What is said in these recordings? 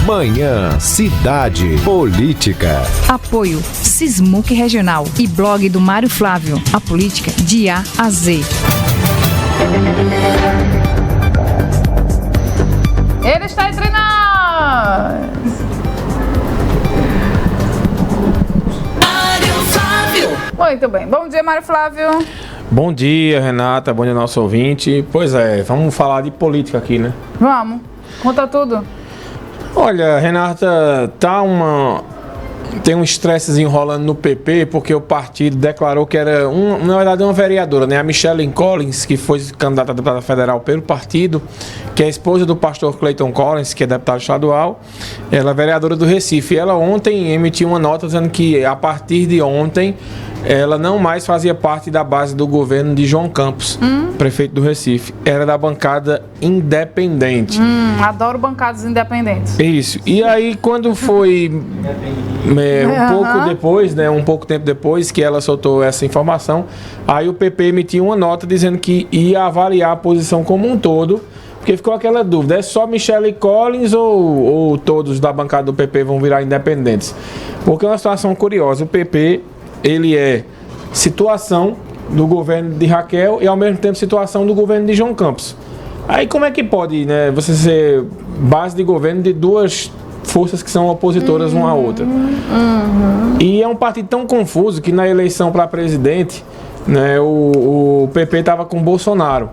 Manhã Cidade Política. Apoio Sismuc Regional e blog do Mário Flávio. A política de A a Z. Ele está entre nós. Mário Flávio. Muito bem. Bom dia, Mário Flávio. Bom dia, Renata. Bom dia, nosso ouvinte. Pois é, vamos falar de política aqui, né? Vamos. Conta tudo. Olha, Renata, tem um estressezinho rolando no PP, porque o partido declarou que era, na verdade, uma vereadora, né? A Michelle Collins, que foi candidata a deputada federal pelo partido, que é a esposa do pastor Clayton Collins, que é deputado estadual. Ela é vereadora do Recife. Ela ontem emitiu uma nota dizendo que, a partir de ontem, ela não mais fazia parte da base do governo de João Campos, prefeito do Recife. Era da bancada independente. Adoro bancadas independentes. Isso. E aí, quando foi um pouco tempo depois que ela soltou essa informação, aí o PP emitiu uma nota dizendo que ia avaliar a posição como um todo, porque ficou aquela dúvida, é só Michelle Collins ou todos da bancada do PP vão virar independentes? Porque é uma situação curiosa. O PP, ele é situação do governo de Raquel e ao mesmo tempo situação do governo de João Campos. Aí como é que pode, né, você ser base de governo de duas forças que são opositoras uma à outra? E é um partido tão confuso que na eleição para presidente, né, o PP estava com Bolsonaro.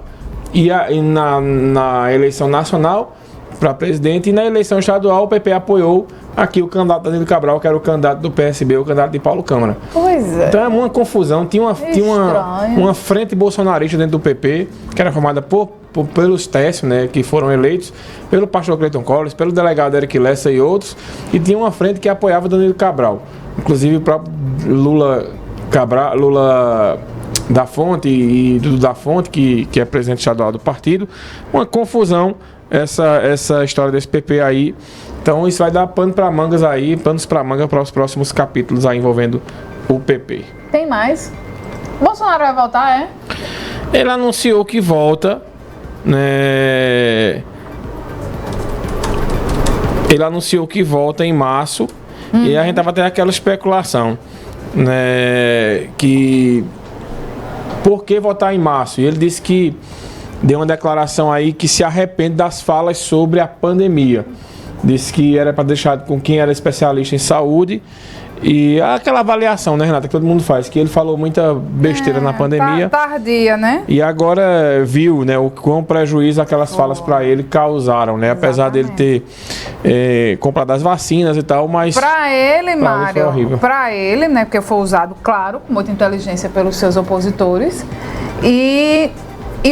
E na eleição nacional para presidente e na eleição estadual o PP apoiou aqui o candidato Danilo Cabral, que era o candidato do PSB, o candidato de Paulo Câmara. Pois é. Então é uma confusão. Tinha uma frente bolsonarista dentro do PP, que era formada pelos Técio, né, que foram eleitos, pelo pastor Clayton Collins, pelo delegado Eric Lessa e outros, e tinha uma frente que apoiava Danilo Cabral. Inclusive o próprio Lula da Fonte e Dudu da Fonte, que é presidente estadual do partido. Uma confusão essa história desse PP aí. Então isso vai dar panos para manga para os próximos capítulos aí envolvendo o PP. Tem mais? Bolsonaro vai voltar, é? Ele anunciou que volta, né? Ele anunciou que volta em março. E a gente tava tendo aquela especulação, né? Que por que votar em março? E ele disse que deu uma declaração aí que se arrepende das falas sobre a pandemia. Disse que era para deixar com quem era especialista em saúde. E aquela avaliação, né, Renata, que todo mundo faz, que ele falou muita besteira na pandemia. Tardia, né? E agora viu, né, o quão prejuízo aquelas falas para ele causaram, né? Apesar dele ter comprado as vacinas e tal, mas... Para ele, Mário, para ele, né, porque foi usado, claro, com muita inteligência pelos seus opositores. E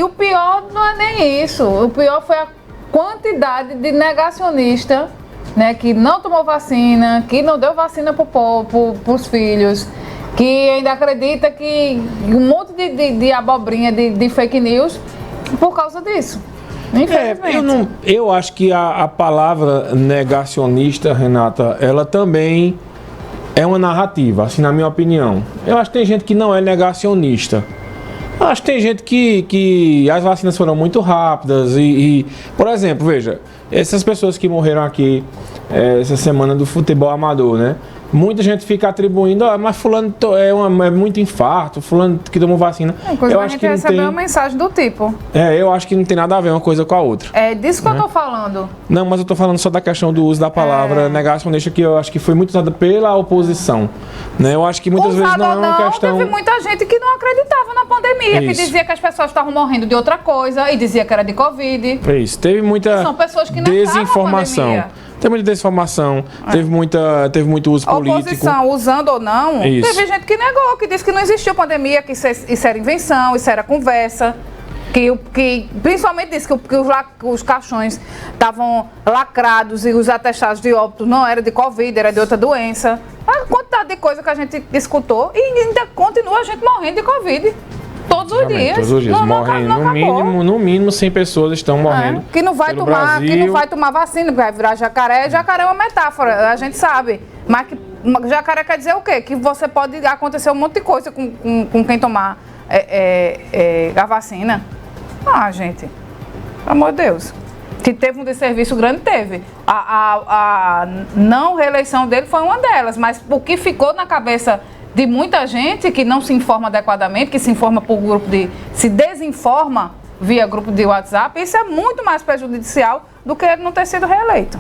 o pior não é nem isso. O pior foi a quantidade de negacionista, né, que não tomou vacina, que não deu vacina para os filhos, que ainda acredita que um monte de abobrinha, de fake news por causa disso. Infelizmente. Eu acho que a palavra negacionista, Renata, ela também é uma narrativa, assim, na minha opinião. Eu acho que tem gente que não é negacionista. Acho que tem gente que as vacinas foram muito rápidas e, por exemplo, veja, essas pessoas que morreram aqui essa semana do futebol amador, né? Muita gente fica atribuindo, mas fulano é muito infarto, fulano que tomou vacina. Eu acho que recebeu uma mensagem do tipo. Eu acho que não tem nada a ver uma coisa com a outra. É disso que eu tô falando. Não, mas eu tô falando só da questão do uso da palavra negacionista, que eu acho que foi muito usada pela oposição. Né? Eu acho que muitas vezes não é uma questão... Teve muita gente que não acreditava na pandemia, que dizia que as pessoas estavam morrendo de outra coisa e dizia que era de Covid. É isso, teve muita desinformação. Tem muita desinformação, teve muito uso político. A oposição, usando ou não, teve gente que negou, que disse que não existiu pandemia, que isso era invenção, isso era conversa. Que principalmente disse que os caixões estavam lacrados e os atestados de óbito não eram de Covid, era de outra doença. A quantidade de coisa que a gente escutou e ainda continua a gente morrendo de Covid. Todos os dias. Todos os dias morrendo. No mínimo 100 pessoas estão morrendo. Que não vai tomar vacina, vai virar jacaré. Jacaré é uma metáfora, a gente sabe. Mas jacaré quer dizer o quê? Que você pode acontecer um monte de coisa com quem tomar a vacina. Gente, pelo amor de Deus. Que teve um desserviço grande, teve. A não reeleição dele foi uma delas, mas o que ficou na cabeça de muita gente que não se informa adequadamente, que se informa por grupo se desinforma via grupo de WhatsApp, isso é muito mais prejudicial do que ele não ter sido reeleito.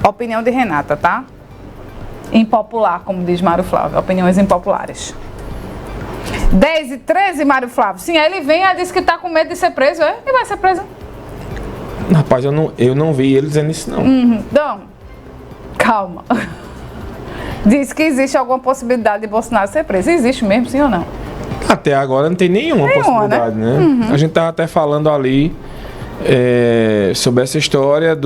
Opinião de Renata, tá? Impopular, como diz Mário Flávio, opiniões impopulares. 10h13, Mário Flávio. Sim, aí ele vem e diz que tá com medo de ser preso, é? E vai ser preso. Rapaz, eu não vi ele dizendo isso, não. Então, calma. Diz que existe alguma possibilidade de Bolsonaro ser preso. Existe mesmo, sim ou não? Até agora não tem nenhuma possibilidade, né? A gente tava até falando ali sobre essa história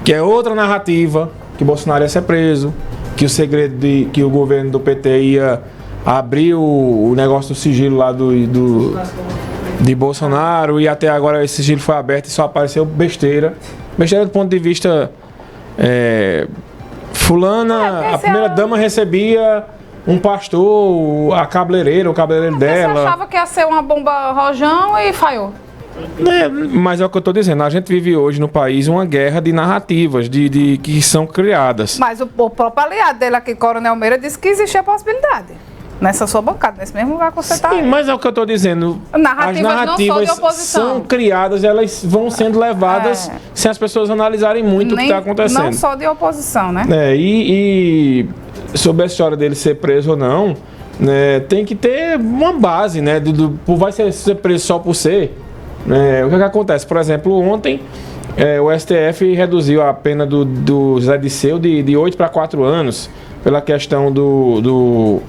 que é outra narrativa, que Bolsonaro ia ser preso, que o segredo que o governo do PT ia abrir o negócio do sigilo lá de Bolsonaro, e até agora esse sigilo foi aberto e só apareceu besteira. Besteira do ponto de vista... fulana, a primeira dama recebia um pastor, o cabeleireiro dela. Você achava que ia ser uma bomba rojão e falhou. Mas é o que eu estou dizendo, a gente vive hoje no país uma guerra de narrativas que são criadas. Mas o próprio aliado dele aqui, Coronel Meira, disse que existia a possibilidade. Nessa sua bancada, nesse mesmo lugar que você está. Sim, mas é o que eu estou dizendo. As narrativas são criadas, elas vão sendo levadas sem as pessoas analisarem muito o que está acontecendo. Não só de oposição, né? E sobre a história dele ser preso ou não, né, tem que ter uma base, né? Vai ser preso só por ser. O que acontece? Por exemplo, ontem o STF reduziu a pena do Zé Disseu de 8 para 4 anos pela questão do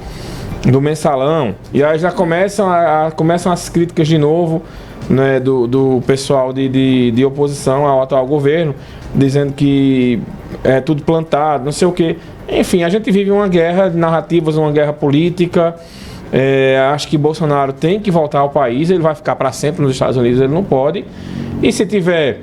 mensalão, e aí já começam as críticas de novo, né, do pessoal de oposição ao atual governo, dizendo que é tudo plantado, não sei o que. Enfim, a gente vive uma guerra de narrativas, uma guerra política. Acho que Bolsonaro tem que voltar ao país, ele vai ficar para sempre nos Estados Unidos, ele não pode. E se tiver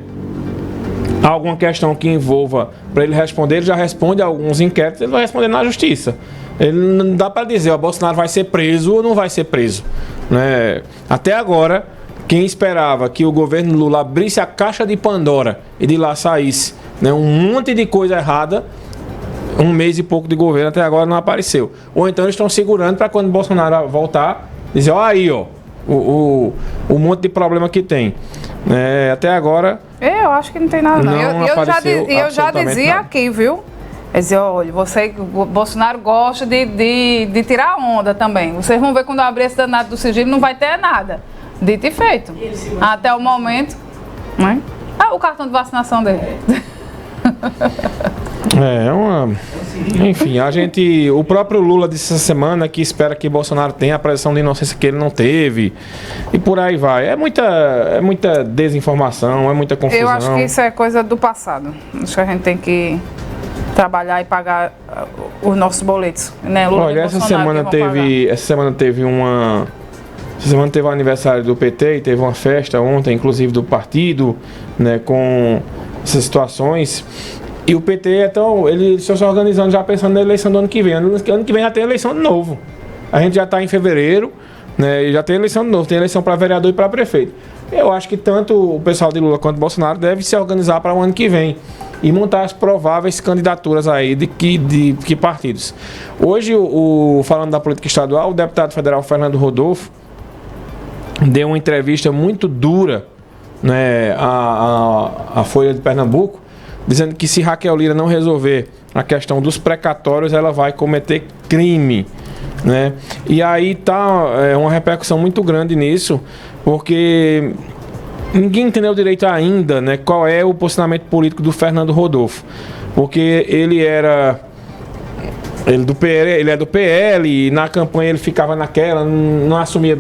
alguma questão que envolva para ele responder, ele já responde a alguns inquéritos, ele vai responder na justiça. Ele não dá para dizer, o Bolsonaro vai ser preso ou não vai ser preso, né? Até agora, quem esperava que o governo Lula abrisse a caixa de Pandora e de lá saísse, né, um monte de coisa errada, um mês e pouco de governo, até agora não apareceu. Ou então eles estão segurando para quando o Bolsonaro voltar, dizer, o monte de problema que tem. Até agora... Eu acho que não tem nada, não. Eu já dizia nada. Aqui, viu? Quer dizer, olha, o Bolsonaro gosta de tirar onda também. Vocês vão ver quando eu abrir esse danado do sigilo, não vai ter nada. Dito e feito. Até o momento. Né? O cartão de vacinação dele. Enfim, o próprio Lula disse essa semana que espera que Bolsonaro tenha a presunção de inocência que ele não teve, e por aí vai. É muita desinformação, é muita confusão. Eu acho que isso é coisa do passado. Acho que a gente tem que trabalhar e pagar os nossos boletos, né? Lula. Olha, essa semana teve o aniversário do PT e teve uma festa ontem, inclusive do partido, né, com essas situações. E o PT, então, eles estão se organizando já pensando na eleição do ano que vem. Ano que vem já tem eleição de novo. A gente já está em fevereiro, né, e já tem eleição de novo. Tem eleição para vereador e para prefeito. Eu acho que tanto o pessoal de Lula quanto Bolsonaro deve se organizar para o ano que vem e montar as prováveis candidaturas aí de que partidos. Hoje, falando da política estadual, o deputado federal Fernando Rodolfo deu uma entrevista muito dura, né, à Folha de Pernambuco, dizendo que se Raquel Lira não resolver a questão dos precatórios, ela vai cometer crime, né? E aí tá uma repercussão muito grande nisso, porque ninguém entendeu direito ainda, né, qual é o posicionamento político do Fernando Rodolfo, porque ele é do PL, e na campanha ele ficava naquela, não assumia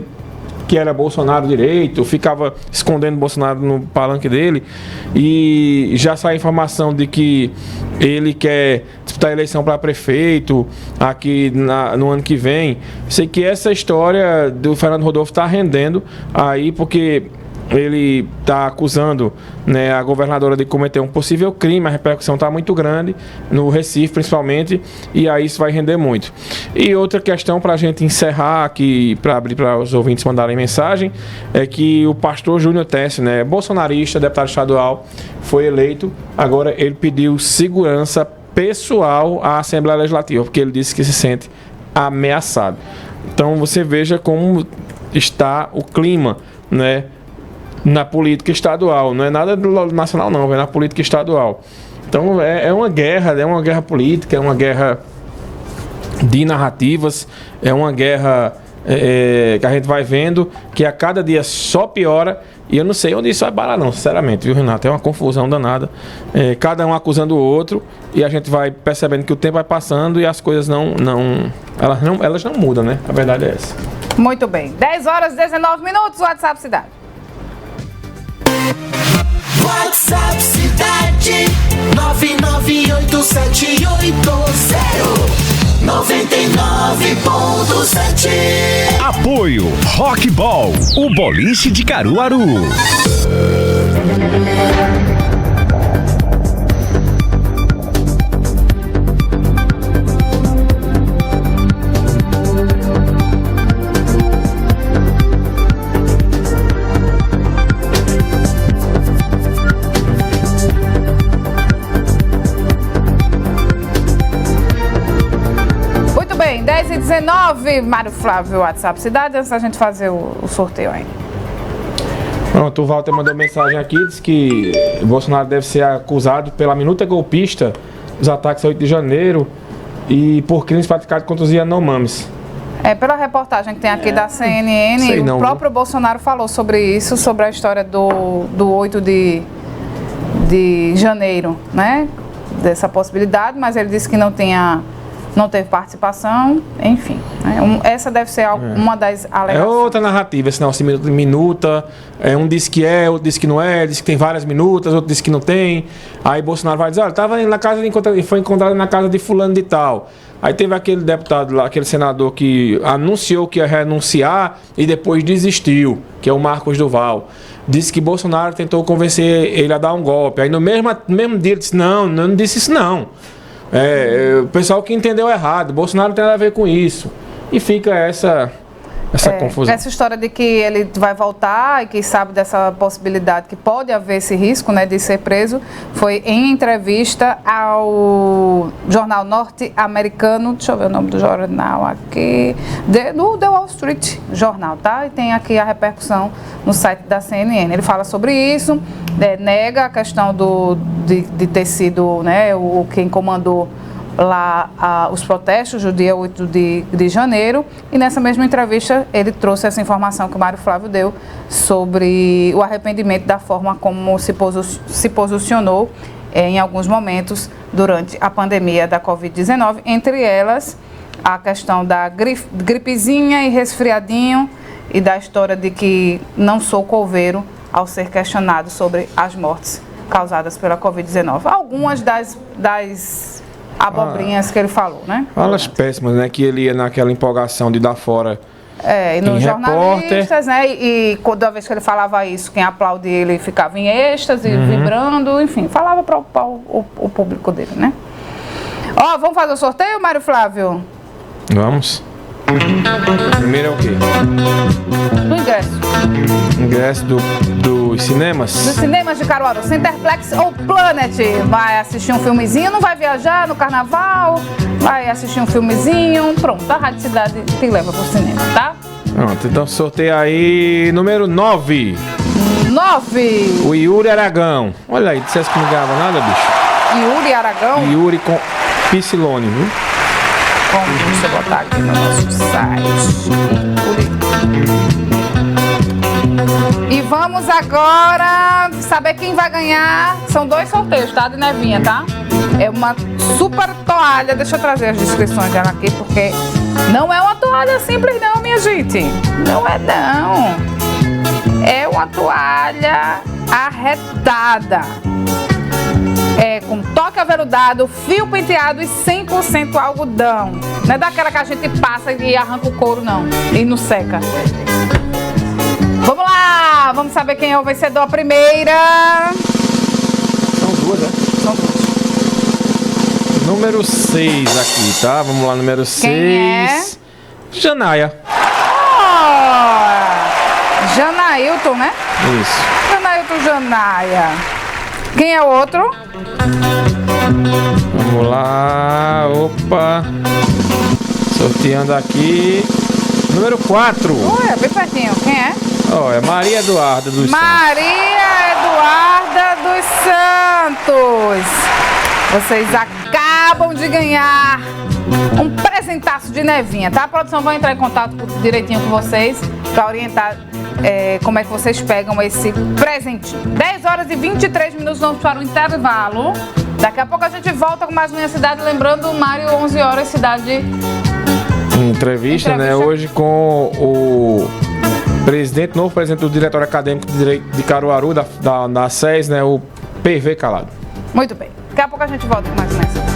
que era Bolsonaro direito, ficava escondendo Bolsonaro no palanque dele, e já sai a informação de que ele quer disputar a eleição para prefeito aqui no ano que vem. Sei que essa história do Fernando Rodolfo está rendendo aí, porque ele está acusando, né, a governadora de cometer um possível crime. A repercussão está muito grande, no Recife principalmente, e aí isso vai render muito. E outra questão para a gente encerrar aqui, para abrir para os ouvintes mandarem mensagem, é que o pastor Júnior Tessi, né, bolsonarista, deputado estadual, foi eleito. Agora ele pediu segurança pessoal à Assembleia Legislativa, porque ele disse que se sente ameaçado. Então você veja como está o clima, né, na política estadual. Não é nada do nacional, não, é na política estadual. Então é uma guerra política, é uma guerra de narrativas, é uma guerra que a gente vai vendo que a cada dia só piora. E eu não sei onde isso vai parar, não, sinceramente, viu, Renato? É uma confusão danada. Cada um acusando o outro, e a gente vai percebendo que o tempo vai passando e as coisas elas não mudam, né? A verdade é essa. Muito bem. 10h19, WhatsApp Cidade. WhatsApp Cidade 9987099.7. Apoio Rockball, o boliche de Caruaru. Muito bem, 10h19, Mário Flávio, WhatsApp Cidade, antes da gente fazer o sorteio aí. Pronto, o Walter mandou mensagem aqui, diz que Bolsonaro deve ser acusado pela minuta golpista dos ataques a 8 de janeiro e por crimes praticados contra os Yanomamis. Pela reportagem que tem aqui da CNN, o próprio Bolsonaro falou sobre isso, sobre a história do 8 de janeiro, né? Dessa possibilidade, mas ele disse que não teve participação, enfim. Né? Essa deve ser uma das alegações. É outra narrativa, esse negócio de minuta. Um diz que é, outro diz que não é, diz que tem várias minutas, outro diz que não tem. Aí Bolsonaro vai dizer, olha, estava na casa foi encontrado na casa de fulano de tal. Aí teve aquele deputado lá, aquele senador que anunciou que ia renunciar e depois desistiu, que é o Marcos Duval. Disse que Bolsonaro tentou convencer ele a dar um golpe. Aí no mesmo dia ele disse, não disse isso não. O pessoal que entendeu errado, Bolsonaro não tem nada a ver com isso. E fica essa confusão. Essa história de que ele vai voltar e que sabe dessa possibilidade, que pode haver esse risco, né, de ser preso, foi em entrevista ao jornal norte-americano, deixa eu ver o nome do jornal aqui, do The Wall Street Journal, tá? E tem aqui a repercussão no site da CNN. Ele fala sobre isso, nega a questão de ter sido, né, quem comandou lá os protestos do dia 8 de janeiro, e nessa mesma entrevista ele trouxe essa informação que o Mário Flávio deu sobre o arrependimento da forma como se posicionou em alguns momentos durante a pandemia da Covid-19, entre elas a questão da gripezinha e resfriadinho e da história de que não sou coveiro ao ser questionado sobre as mortes causadas pela Covid-19. Algumas das abobrinhas que ele falou, né? Falas péssimas, né? Que ele ia naquela empolgação de dar fora. E nos jornalistas, né? E toda vez que ele falava isso, quem aplaudia ele ficava em êxtase, vibrando, enfim, falava para o público dele, né? Vamos fazer o sorteio, Mário Flávio? Vamos. Primeiro é o quê? Do ingresso. Ingresso dos cinemas? Dos cinemas de Caruaru, Centerplex ou Planet. Vai assistir um filmezinho, não vai viajar no carnaval, vai assistir um filmezinho, pronto, a Rádio Cidade te leva pro cinema, tá? Pronto, então sorteio aí, número 9. 9. O Yuri Aragão. Olha aí, dissesse que não ganhava nada, bicho. Yuri Aragão? Yuri com Piscilone, viu? Deixa eu botar aqui no nosso site. E vamos agora saber quem vai ganhar. São 2 sorteios, tá? De Nevinha, tá? É uma super toalha. Deixa eu trazer as descrições dela aqui, porque não é uma toalha simples não, minha gente. Não é não. É uma toalha arretada. Com toque aveludado, fio penteado e 100% algodão. Não é daquela que a gente passa e arranca o couro, não. E não seca. Vamos lá, vamos saber quem é o vencedor. A primeira. São duas, né? São duas. Número 6 aqui, tá? Vamos lá, número 6. Quem é? Janaia. Janailton, né? Isso. Janailton Janaia. Quem é o outro? Vamos lá. Opa. Sorteando aqui. Número 4. Ué, bem pertinho. Quem é? Ó, é Maria Eduarda dos Santos. Maria Eduarda dos Santos. Vocês acabam de ganhar um presentaço de Nevinha, tá? A produção vai entrar em contato direitinho com vocês para orientar como é que vocês pegam esse presentinho. 10 horas e 23 minutos, vamos para o intervalo. Daqui a pouco a gente volta com mais Minha Cidade. Lembrando, Mário, 11 horas, Cidade... Entrevista, né? Hoje com o novo presidente do Diretório Acadêmico de Direito de Caruaru, da SES, né? O PV Calado. Muito bem. Daqui a pouco a gente volta com mais Minha Cidade.